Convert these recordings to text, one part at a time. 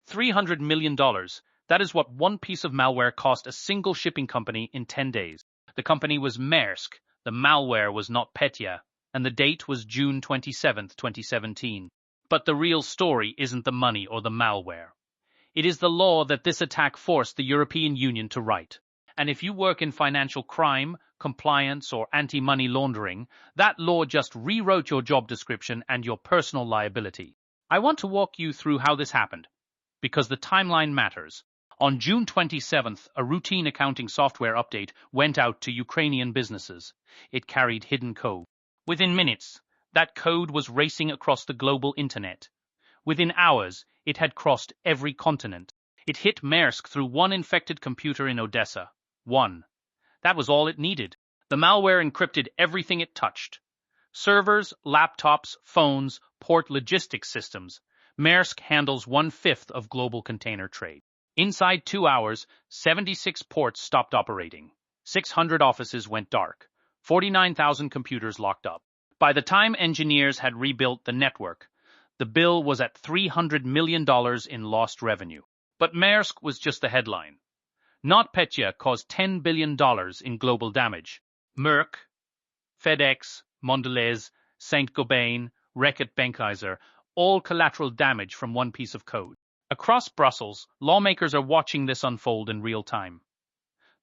$300 million. That is what one piece of malware cost a single shipping company in 10 days. The company was Maersk, the malware was NotPetya, and the date was June 27, 2017. But the real story isn't the money or the malware. It is the law that this attack forced the European Union to write. And if you work in financial crime, compliance, or anti-money laundering, that law just rewrote your job description and your personal liability. I want to walk you through how this happened, because the timeline matters. On June 27th, a routine accounting software update went out to Ukrainian businesses. It carried hidden code. Within minutes, that code was racing across the global internet. Within hours, it had crossed every continent. It hit Maersk through one infected computer in Odessa. One. That was all it needed. The malware encrypted everything it touched. Servers, laptops, phones, port logistics systems. Maersk handles 1/5 of global container trade. Inside 2 hours, 76 ports stopped operating. 600 offices went dark. 49,000 computers locked up. By the time engineers had rebuilt the network, the bill was at $300 million in lost revenue. But Maersk was just the headline. NotPetya caused $10 billion in global damage. Maersk, FedEx, Mondelez, Saint-Gobain, Reckitt Benckiser, all collateral damage from one piece of code. Across Brussels, lawmakers are watching this unfold in real time.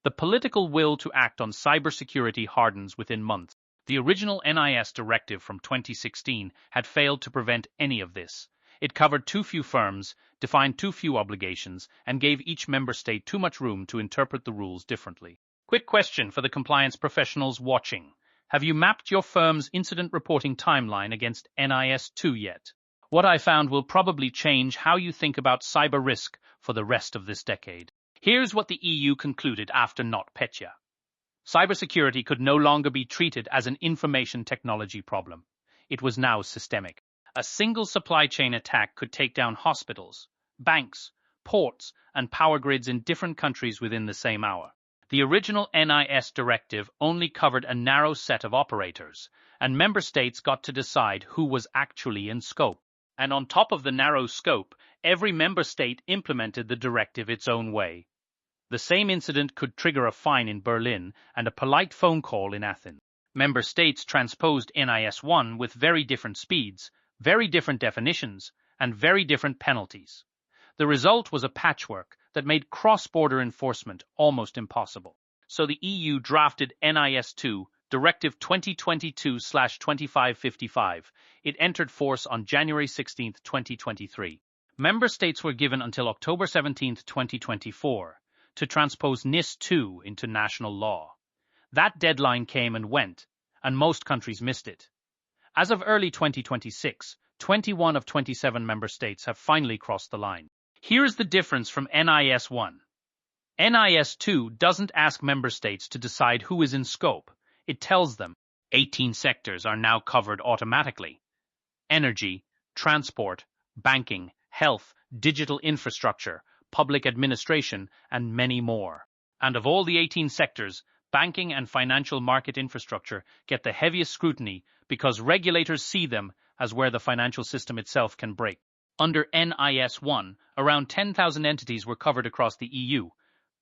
The political will to act on cybersecurity hardens within months. The original NIS directive from 2016 had failed to prevent any of this. It covered too few firms, defined too few obligations, and gave each member state too much room to interpret the rules differently. Quick question for the compliance professionals watching. Have you mapped your firm's incident reporting timeline against NIS2 yet? What I found will probably change how you think about cyber risk for the rest of this decade. Here's what the EU concluded after NotPetya. Cybersecurity could no longer be treated as an information technology problem. It was now systemic. A single supply chain attack could take down hospitals, banks, ports, and power grids in different countries within the same hour. The original NIS directive only covered a narrow set of operators, and member states got to decide who was actually in scope. And on top of the narrow scope, every member state implemented the directive its own way. The same incident could trigger a fine in Berlin and a polite phone call in Athens. Member states transposed NIS1 with very different speeds, very different definitions, and very different penalties. The result was a patchwork that made cross-border enforcement almost impossible. So the EU drafted NIS2, Directive 2022/2555. It entered force on January 16, 2023. Member states were given until October 17, 2024, to transpose NIS2 into national law. That deadline came and went, and most countries missed it. As of early 2026, 21 of 27 member states have finally crossed the line. Here's the difference from NIS1. NIS2 doesn't ask member states to decide who is in scope. It tells them 18 sectors are now covered automatically. Energy, transport, banking, health, digital infrastructure, public administration, and many more. And of all the 18 sectors, banking and financial market infrastructure get the heaviest scrutiny because regulators see them as where the financial system itself can break. Under NIS1, around 10,000 entities were covered across the EU.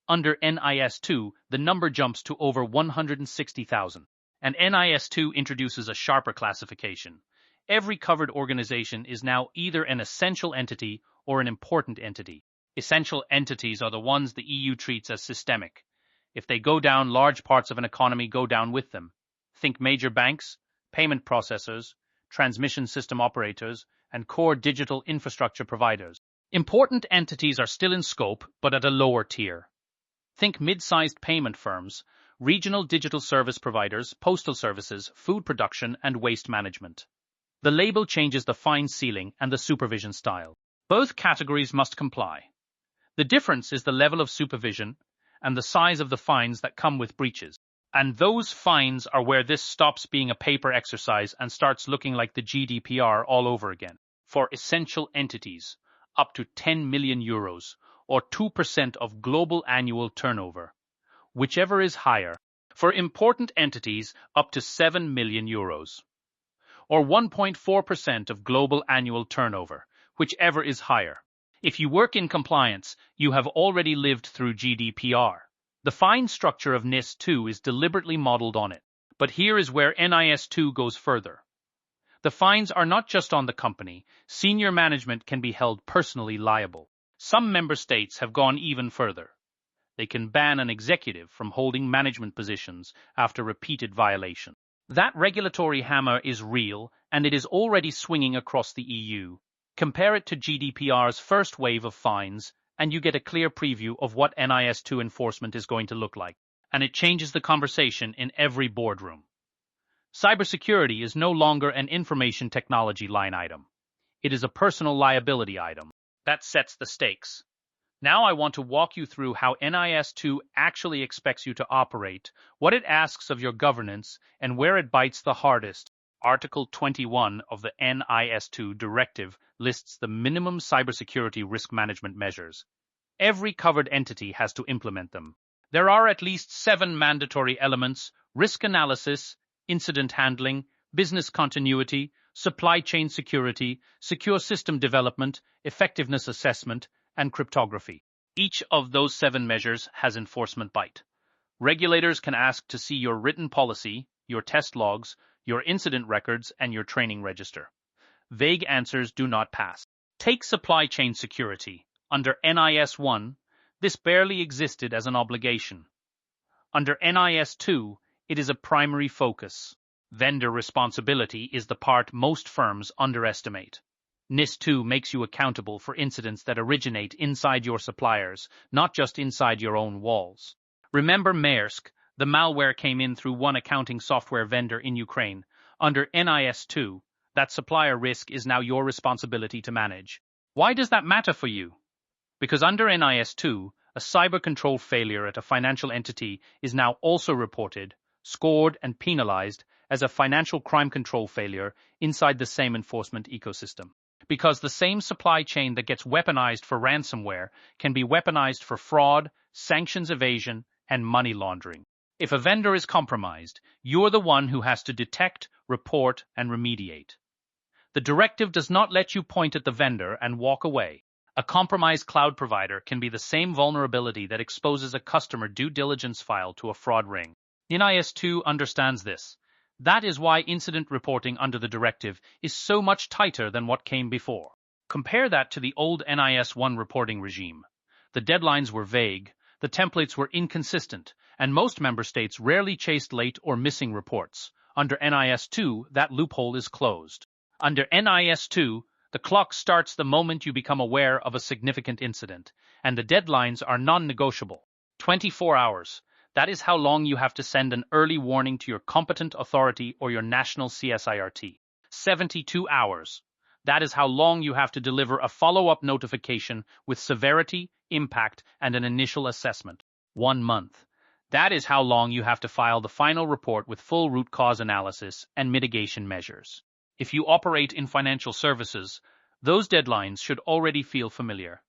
Under NIS2, the number jumps to over 160,000. And NIS2 introduces a sharper classification. Every covered organization is now either an essential entity or an important entity. Essential entities are the ones the EU treats as systemic. If they go down, large parts of an economy go down with them. Think major banks, payment processors, transmission system operators, and core digital infrastructure providers. Important entities are still in scope, but at a lower tier. Think mid-sized payment firms, regional digital service providers, postal services, food production, and waste management. The label changes the fine ceiling and the supervision style. Both categories must comply. The difference is the level of supervision and the size of the fines that come with breaches. And those fines are where this stops being a paper exercise and starts looking like the GDPR all over again. For essential entities, up to 10 million euros, or 2% of global annual turnover, whichever is higher. For important entities, up to 7 million euros, or 1.4% of global annual turnover, whichever is higher. If you work in compliance, you have already lived through GDPR. The fine structure of NIS2 is deliberately modeled on it. But here is where NIS2 goes further. The fines are not just on the company. Senior management can be held personally liable. Some member states have gone even further. They can ban an executive from holding management positions after repeated violation. That regulatory hammer is real, and it is already swinging across the EU. Compare it to GDPR's first wave of fines, and you get a clear preview of what NIS2 enforcement is going to look like. And it changes the conversation in every boardroom. Cybersecurity is no longer an information technology line item. It is a personal liability item. That sets the stakes. Now I want to walk you through how NIS2 actually expects you to operate, what it asks of your governance, and where it bites the hardest. Article 21 of the NIS2 directive lists the minimum cybersecurity risk management measures. Every covered entity has to implement them. There are at least 7 mandatory elements: risk analysis, incident handling, business continuity, supply chain security, secure system development, effectiveness assessment, and cryptography. Each of those 7 measures has enforcement bite. Regulators can ask to see your written policy, your test logs, your incident records, and your training register. Vague answers do not pass. Take supply chain security. Under NIS1, this barely existed as an obligation. Under NIS2, it is a primary focus. Vendor responsibility is the part most firms underestimate. NIS2 makes you accountable for incidents that originate inside your suppliers, not just inside your own walls. Remember Maersk, the malware came in through one accounting software vendor in Ukraine. Under NIS2, that supplier risk is now your responsibility to manage. Why does that matter for you? Because under NIS2, a cyber control failure at a financial entity is now also reported, scored, and penalized as a financial crime control failure inside the same enforcement ecosystem. Because the same supply chain that gets weaponized for ransomware can be weaponized for fraud, sanctions evasion, and money laundering. If a vendor is compromised, you're the one who has to detect, report, and remediate. The directive does not let you point at the vendor and walk away. A compromised cloud provider can be the same vulnerability that exposes a customer due diligence file to a fraud ring. NIS2 understands this. That is why incident reporting under the directive is so much tighter than what came before. Compare that to the old NIS1 reporting regime. The deadlines were vague, the templates were inconsistent, and most member states rarely chased late or missing reports. Under NIS2, that loophole is closed. Under NIS2, the clock starts the moment you become aware of a significant incident, and the deadlines are non-negotiable. 24 hours. That is how long you have to send an early warning to your competent authority or your national CSIRT. 72 hours. That is how long you have to deliver a follow-up notification with severity, impact, and an initial assessment. 1 month. That is how long you have to file the final report with full root cause analysis and mitigation measures. If you operate in financial services, those deadlines should already feel familiar.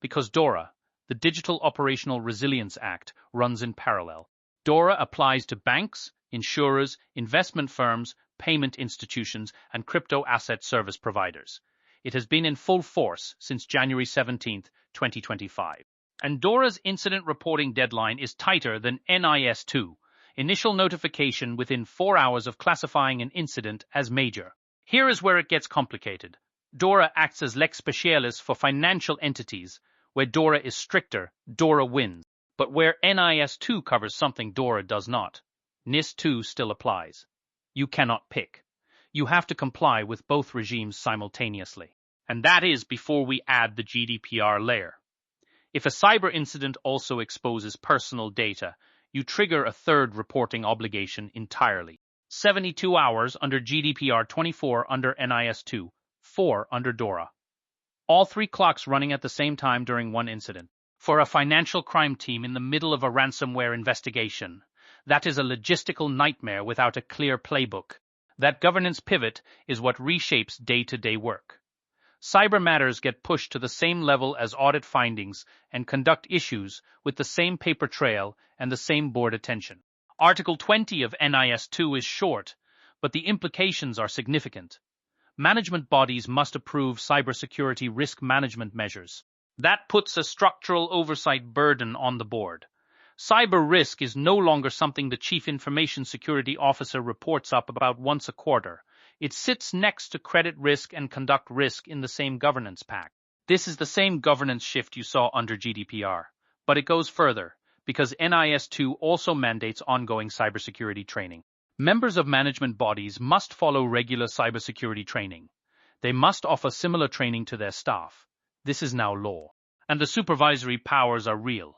Because DORA, the Digital Operational Resilience Act, runs in parallel. DORA applies to banks, insurers, investment firms, payment institutions, and crypto asset service providers. It has been in full force since January 17, 2025. And DORA's incident reporting deadline is tighter than NIS2. Initial notification within 4 hours of classifying an incident as major. Here is where it gets complicated. DORA acts as lex specialis for financial entities. Where DORA is stricter, DORA wins. But where NIS2 covers something DORA does not, NIS2 still applies. You cannot pick. You have to comply with both regimes simultaneously. And that is before we add the GDPR layer. If a cyber incident also exposes personal data, you trigger a third reporting obligation entirely. 72 hours under GDPR, 24 under NIS2, 4 under DORA. All 3 clocks running at the same time during one incident. For a financial crime team in the middle of a ransomware investigation, that is a logistical nightmare without a clear playbook. That governance pivot is what reshapes day-to-day work. Cyber matters get pushed to the same level as audit findings and conduct issues with the same paper trail and the same board attention. Article 20 of NIS2 is short, but the implications are significant. Management bodies must approve cybersecurity risk management measures. That puts a structural oversight burden on the board. Cyber risk is no longer something the Chief Information Security Officer reports up about once a quarter. It sits next to credit risk and conduct risk in the same governance pack. This is the same governance shift you saw under GDPR, but it goes further, because NIS2 also mandates ongoing cybersecurity training. Members of management bodies must follow regular cybersecurity training. They must offer similar training to their staff. This is now law. And the supervisory powers are real.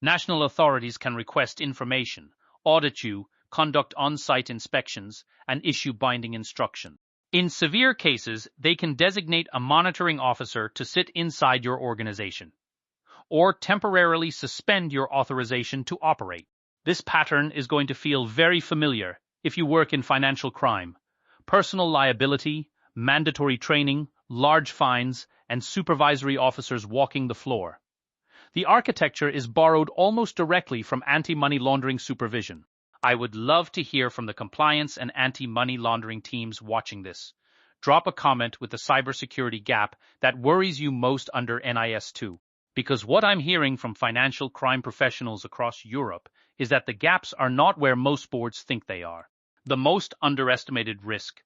National authorities can request information, audit you, conduct on-site inspections, and issue binding instruction. In severe cases, they can designate a monitoring officer to sit inside your organization, or temporarily suspend your authorization to operate. This pattern is going to feel very familiar if you work in financial crime. Personal liability, mandatory training, large fines, and supervisory officers walking the floor. The architecture is borrowed almost directly from anti-money laundering supervision. I would love to hear from the compliance and anti-money laundering teams watching this. Drop a comment with the cybersecurity gap that worries you most under NIS2. Because what I'm hearing from financial crime professionals across Europe is that the gaps are not where most boards think they are. The most underestimated risk.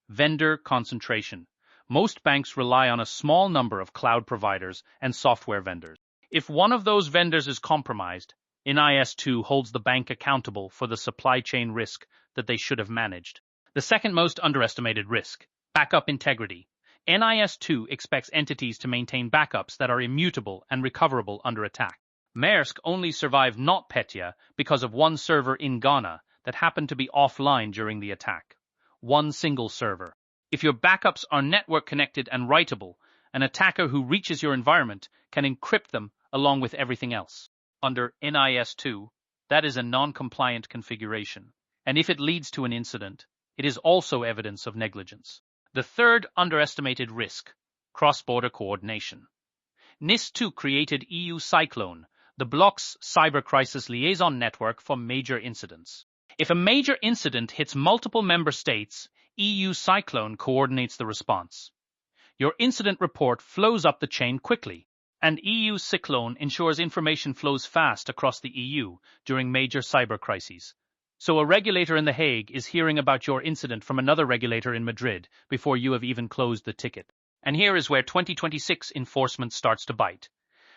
Vendor concentration. Most banks rely on a small number of cloud providers and software vendors. If one of those vendors is compromised, NIS2 holds the bank accountable for the supply chain risk that they should have managed. The second most underestimated risk, backup integrity. NIS2 expects entities to maintain backups that are immutable and recoverable under attack. Maersk only survived NotPetya because of one server in Ghana that happened to be offline during the attack. One single server. If your backups are network connected and writable, an attacker who reaches your environment can encrypt them along with everything else. Under NIS2, that is a non-compliant configuration, and if it leads to an incident, it is also evidence of negligence. The third underestimated risk, cross-border coordination. NIS2 created EU Cyclone, the bloc's cyber crisis liaison network for major incidents. If a major incident hits multiple member states, EU Cyclone coordinates the response. Your incident report flows up the chain quickly, and EU Cyclone ensures information flows fast across the EU during major cyber crises. So a regulator in The Hague is hearing about your incident from another regulator in Madrid before you have even closed the ticket. And here is where 2026 enforcement starts to bite.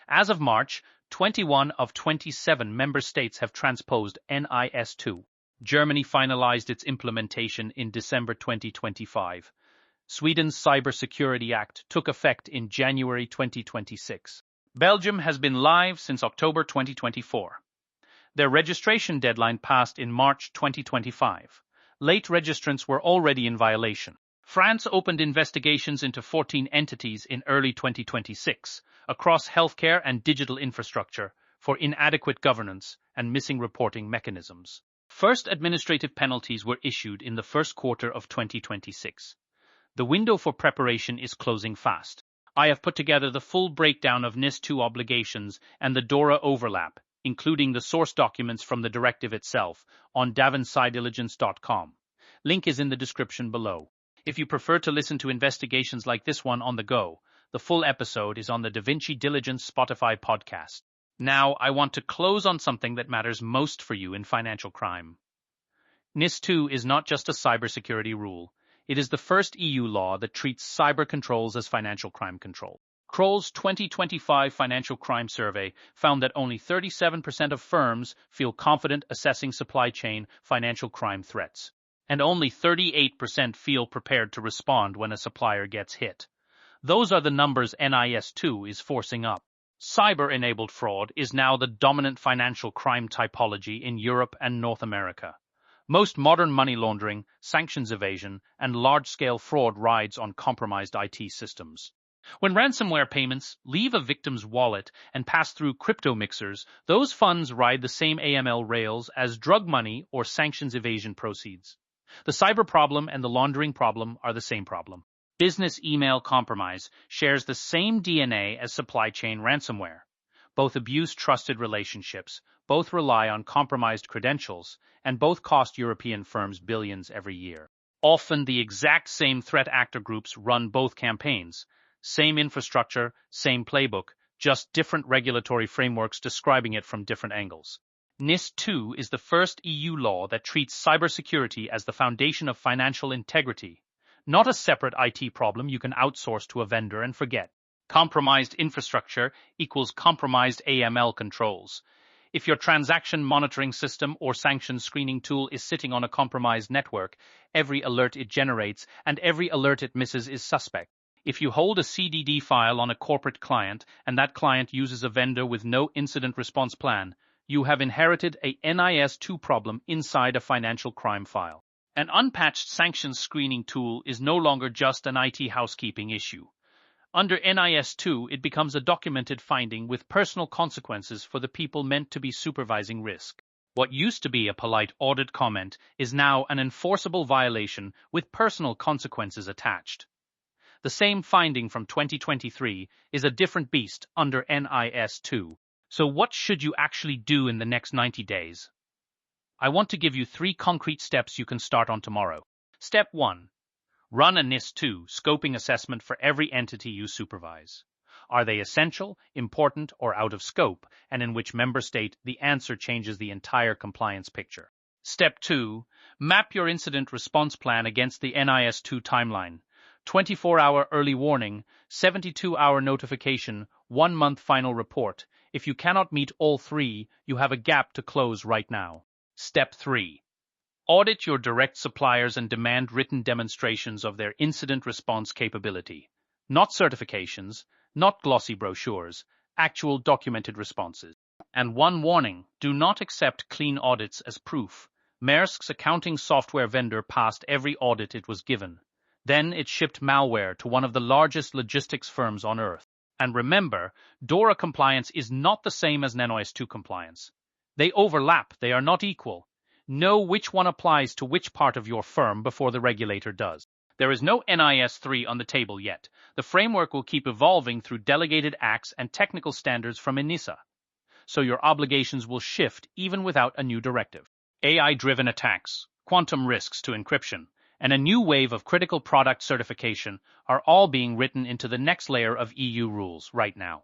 As of March, 21 of 27 member states have transposed NIS2. Germany finalized its implementation in December 2025. Sweden's Cybersecurity Act took effect in January 2026. Belgium has been live since October 2024. Their registration deadline passed in March 2025. Late registrants were already in violation. France opened investigations into 14 entities in early 2026 across healthcare and digital infrastructure for inadequate governance and missing reporting mechanisms. First administrative penalties were issued in the first quarter of 2026. The window for preparation is closing fast. I have put together the full breakdown of NIS2 obligations and the DORA overlap, including the source documents from the directive itself, on davinscidiligence.com. Link is in the description below. If you prefer to listen to investigations like this one on the go, the full episode is on the Da Vinci Diligence Spotify podcast. Now, I want to close on something that matters most for you in financial crime. NIS2 is not just a cybersecurity rule. It is the first EU law that treats cyber controls as financial crime control. Kroll's 2025 Financial Crime Survey found that only 37% of firms feel confident assessing supply chain financial crime threats, and only 38% feel prepared to respond when a supplier gets hit. Those are the numbers NIS2 is forcing up. Cyber-enabled fraud is now the dominant financial crime typology in Europe and North America. Most modern money laundering, sanctions evasion, and large-scale fraud rides on compromised IT systems. When ransomware payments leave a victim's wallet and pass through crypto mixers, those funds ride the same AML rails as drug money or sanctions evasion proceeds. The cyber problem and the laundering problem are the same problem. Business email compromise shares the same DNA as supply chain ransomware. Both abuse trusted relationships, both rely on compromised credentials, and both cost European firms billions every year. Often the exact same threat actor groups run both campaigns. Same infrastructure, same playbook, just different regulatory frameworks describing it from different angles. NIS2 is the first EU law that treats cybersecurity as the foundation of financial integrity, not a separate IT problem you can outsource to a vendor and forget. Compromised infrastructure equals compromised AML controls. If your transaction monitoring system or sanction screening tool is sitting on a compromised network, every alert it generates and every alert it misses is suspect. If you hold a CDD file on a corporate client and that client uses a vendor with no incident response plan, you have inherited a NIS2 problem inside a financial crime file. An unpatched sanctions screening tool is no longer just an IT housekeeping issue. Under NIS2, it becomes a documented finding with personal consequences for the people meant to be supervising risk. What used to be a polite audit comment is now an enforceable violation with personal consequences attached. The same finding from 2023 is a different beast under NIS2. So what should you actually do in the next 90 days? I want to give you 3 concrete steps you can start on tomorrow. Step 1. Run a NIS2 scoping assessment for every entity you supervise. Are they essential, important, or out of scope, and in which member state the answer changes the entire compliance picture? Step 2. Map your incident response plan against the NIS2 timeline. 24-hour early warning, 72-hour notification, 1-month final report. If you cannot meet all 3, you have a gap to close right now. Step 3. Audit your direct suppliers and demand written demonstrations of their incident response capability. Not certifications, not glossy brochures, actual documented responses. And one warning, do not accept clean audits as proof. Maersk's accounting software vendor passed every audit it was given. Then it shipped malware to one of the largest logistics firms on Earth. And remember, DORA compliance is not the same as NIS2 compliance. They overlap, they are not equal. Know which one applies to which part of your firm before the regulator does. There is no NIS3 on the table yet. The framework will keep evolving through delegated acts and technical standards from ENISA. So your obligations will shift even without a new directive. AI-driven attacks, quantum risks to encryption, and a new wave of critical product certification are all being written into the next layer of EU rules right now.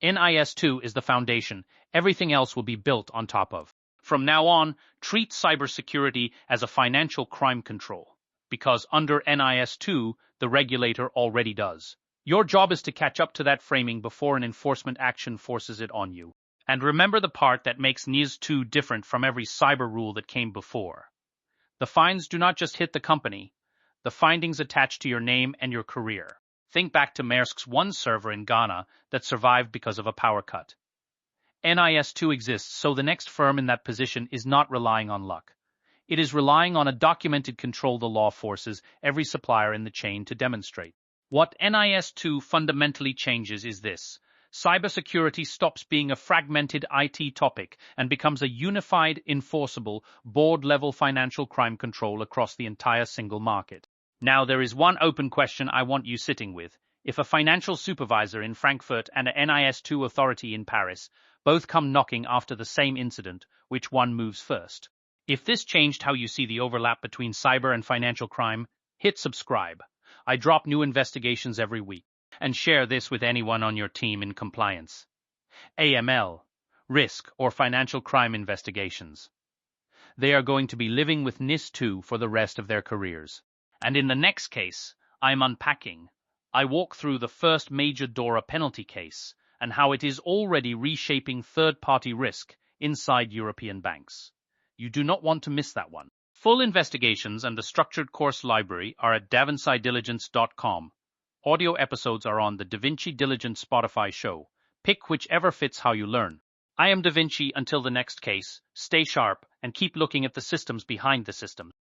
NIS2 is the foundation. Everything else will be built on top of. From now on, treat cybersecurity as a financial crime control, because under NIS2, the regulator already does. Your job is to catch up to that framing before an enforcement action forces it on you. And remember the part that makes NIS2 different from every cyber rule that came before. The fines do not just hit the company. The findings attach to your name and your career. Think back to Maersk's one server in Ghana that survived because of a power cut. NIS2 exists, so the next firm in that position is not relying on luck. It is relying on a documented control the law forces every supplier in the chain to demonstrate. What NIS2 fundamentally changes is this. Cybersecurity stops being a fragmented IT topic and becomes a unified, enforceable, board-level financial crime control across the entire single market. Now, there is one open question I want you sitting with. If a financial supervisor in Frankfurt and an NIS2 authority in Paris both come knocking after the same incident, which one moves first? If this changed how you see the overlap between cyber and financial crime, hit subscribe. I drop new investigations every week. And share this with anyone on your team in compliance. AML, risk, or financial crime investigations. They are going to be living with NIS2 for the rest of their careers. And in the next case, I'm unpacking. I walk through the first major DORA penalty case and how it is already reshaping third-party risk inside European banks. You do not want to miss that one. Full investigations and the structured course library are at davincidiligence.com. Audio episodes are on the Da Vinci Diligence Spotify show. Pick whichever fits how you learn. I am Da Vinci until the next case. Stay sharp and keep looking at the systems behind the systems.